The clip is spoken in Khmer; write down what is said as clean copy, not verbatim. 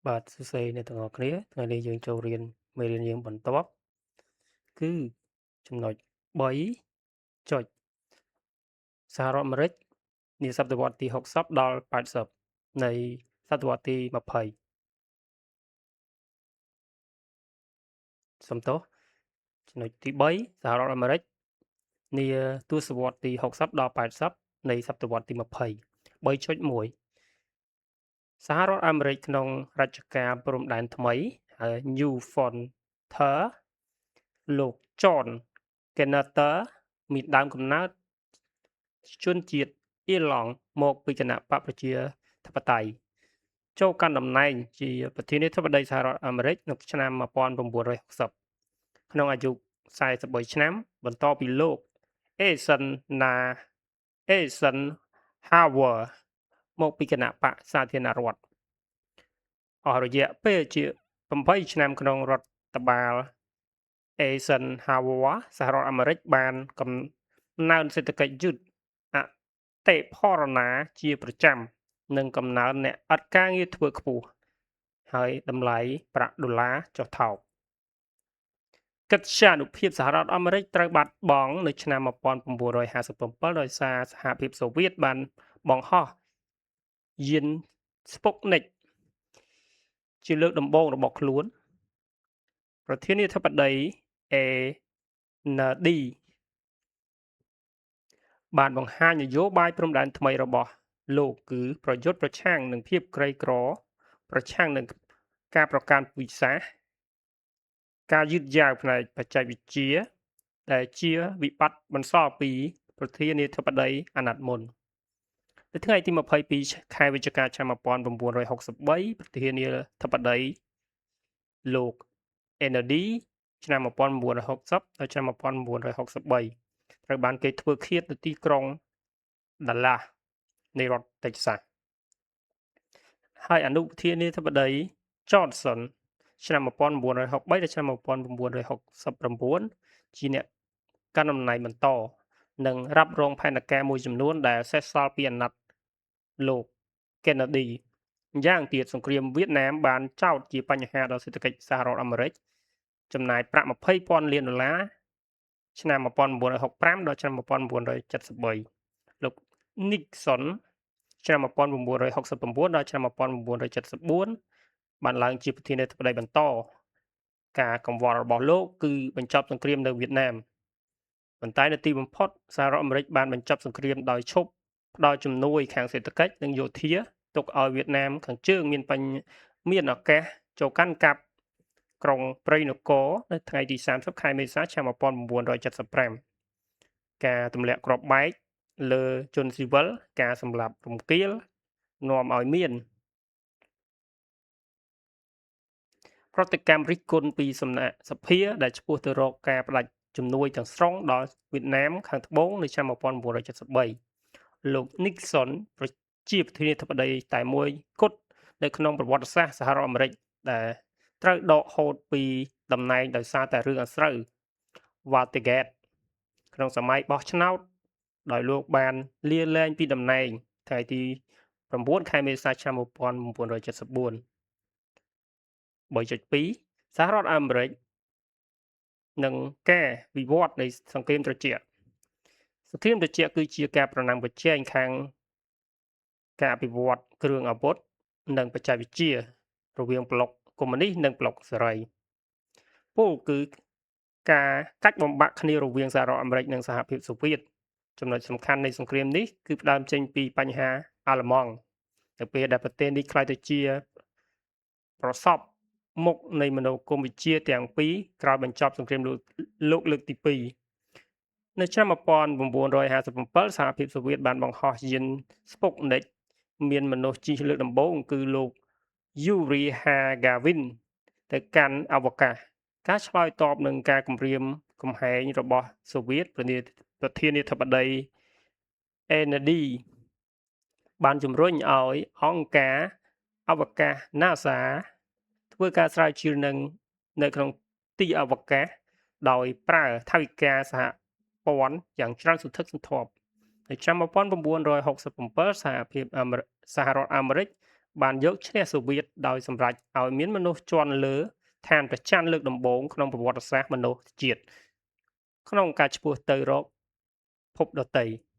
បាទសួស្តីអ្នកទាំងអស់គ្នាថ្ងៃនេះយើងចូលរៀនមេរៀនយើងបន្ទាប់គឺចំណុច3ចុចសហរដ្ឋអាមេរិកនាសតវត្សទី60ដល់80នៃសតវត្សទី20សំទោសចំណុចទី3សហរដ្ឋអាមេរិកនាទសវត្សទី60ដល់80នៃសតវត្សទី20 3.1សហរដ្ឋអាមេរិកក្នុងរជ្ជកាលព្រំដែនថ្មីហៅ New Frontier លោក John Kennedy មានដើមកំណើតជនជាតិអ៊ីរឡង់មកពីគណបក្សប្រជាធិបតេយ្យចូលកាន់តំណែងជាប្រធានាធិបតីសហរដ្ឋអាមេរិកនៅឆ្នាំ1960ក្នុងអាយុ43ឆ្នាំបន្ទាប់ពីលោក Eisenhower មកពីគណបក្សសាធារណរដ្ឋអស់រយៈពេលជា8ឆ្នាំក្នុងរដ្ឋបាល Eisenhower សហរដ្ឋអាមេរិកបានកំណើនសេដ្ឋកិច្ចយឺតអតិផរណាជាប្រចាំនិងកំណើនអ្នកឥតការងារធ្វើខ្ពស់ហើយតម្លៃប្រាក់ដុល្លារចុះថោកកិត្យានុភាពសហរដ្ឋអាមេរិកត្រូវបាត់បង់នៅឆ្នាំ1957ដោយសារសហភាពសូវៀតបានបង្ហោះយាន Sputnik ជាលើកដំបូងរបស់ខ្លួនប្រធានាធិបតី Kennedy បានបង្ហាញនយោបាយព្រំដែនថ្មីរបស់លោកគឺប្រយុទ្ធប្រឆាំងនឹងភាពក្រីក្រប្រឆាំងនឹងការប្រកាន់ពូជសាសន៍ការយឺតយ៉ាវផ្នែកបច្ចេកវិទ្យាដែលជាវិបត្តិបន្សល់ពីប្រធានាធិបតីអាណត្តិមុននៅថ្ងៃទី22ខែវិច្ឆិកាឆ្នាំ1963ប្រធានាធិបតីលោក Kennedy ឆ្នាំ1960ដល់ឆ្នាំ1963ត្រូវបានគេធ្វើឃាតនៅទីក្រុង Dallas នៃរដ្ឋ Texas ហើយអនុប្រធានាធិបតី Johnson ឆ្នាំ1963ដល់ឆ្នាំ1969ជាអ្នកកាន់តំណែងបន្តនិងរ៉ាប់រងផែនការមួយចំនួនដែលសេសសល់ពីអាណត្តិលោក Kennedy ម្យ៉ាងទៀតសង្គ្រាមវៀតណាមបានចោទជាបញ្ហាដល់សេដ្ឋកិច្ចសហរដ្ឋអាមេរិកចំណាយប្រាក់$20,000 លានឆ្នាំ1965ដល់ឆ្នាំ1973លោក Nixon ឆ្នាំ1969ដល់ឆ្នាំ1974បានឡើងជាប្រធានាធិបតីបន្តការកង្វល់របស់លោកគឺបញ្ចប់សង្គ្រាមនៅវៀតណាមប៉ុន្តែនៅទីបំផុតសហរដ្ឋអាមេរិកបានបញ្ចប់សង្គ្រាមដោយឈប់ផ្ដល់ជំនួយខាងសេដ្ឋកិច្ចនិងយោធាទុកឲ្យវៀតណាមខាងជើងមានឱកាសចូលកាន់កាប់ក្រុងព្រៃនគរនៅថ្ងៃទី30ខែមេសាឆ្នាំ1975ការទម្លាក់គ្រាប់បែកលើជនស៊ីវិលការសម្លាប់រង្គាលនាំឲ្យមានប្រតិកម្មរិះគន់ពីសំណាក់សភាដែលឆ្ពោះទៅរកការផ្ដាច់ជំនួយទាំងស្រុងដល់វៀតណាមខាងត្បូងនៅឆ្នាំ1973លោក Nixon ជាប្រធានាធិបតីតែមួយគត់នៅក្នុងប្រវត្តិសាស្ត្រសហរដ្ឋអាមេរិកដែលត្រូវដកហូតពីតំណែងដោយសារតែរឿងអាស្រូវ Watergate ក្នុងសម័យបោះឆ្នោតដោយលោកបានលាលែងពីតំណែងថ្ងៃទី9ខែមេសាឆ្នាំ1974 3.2 សហរដ្ឋអាមេរិកនិងការវិវត្តនៃសង្គ្រាមត្រជាក់គឺជាការប្រណាំងប្រជែងខាងការអភិវឌ្ឍគ្រឿងអាវុធនិងបច្ចេកវិទ្យារវាងប្លុកកុម្មុយនីសនិងប្លុកសេរីពោលគឺការកាច់បំបាក់គ្នារវាងសហរដ្ឋអាមេរិកនិងសហភាពសូវៀតចំណុចសំខាន់នៃសង្គ្រាមនេះគឺផ្ដើមចេញពីបញ្ហាអាល្លឺម៉ង់នៅពេលដែលប្រទេសនេះក្លាយទៅជាប្រសពមុខនៃមនោគមវិជ្ជាទាំងពីរក្រោយបញ្ចប់សង្គ្រាមលោកលើកទី2នៅឆ្នាំ1957សហភាពសូវៀតបានបង្ហោះយាន Sputnik មានមនុស្សជិះលើកដំបូងគឺលោក Yuri Gagarin ទៅកាន់អវកាសការឆ្លើយតបនឹងការគំរាមកំហែងរបស់សូវៀតប្រធានាធិបតី Kennedy បានជំរុញឲ្យអង្គការអវកាស NASA ធ្វើការស្រាវជ្រាវនៅក្នុងទីអវកាសដោយប្រើថវិកាសហព័ន្ធយ៉ាងច្រើនសន្ធឹកសន្ធាប់នៅឆ្នាំ1967សហរដ្ឋអាមេរិក បានយកឈ្នះសូវៀតដោយសម្រេចឲ្យមានមនុស្សជាន់លើឋានព្រះច័ន្ទលើកដំបូងក្នុងប្រវត្តិសាស្ត្រមនុស្សជាតិក្នុងការឆ្ពោះទៅរកភពដទៃ។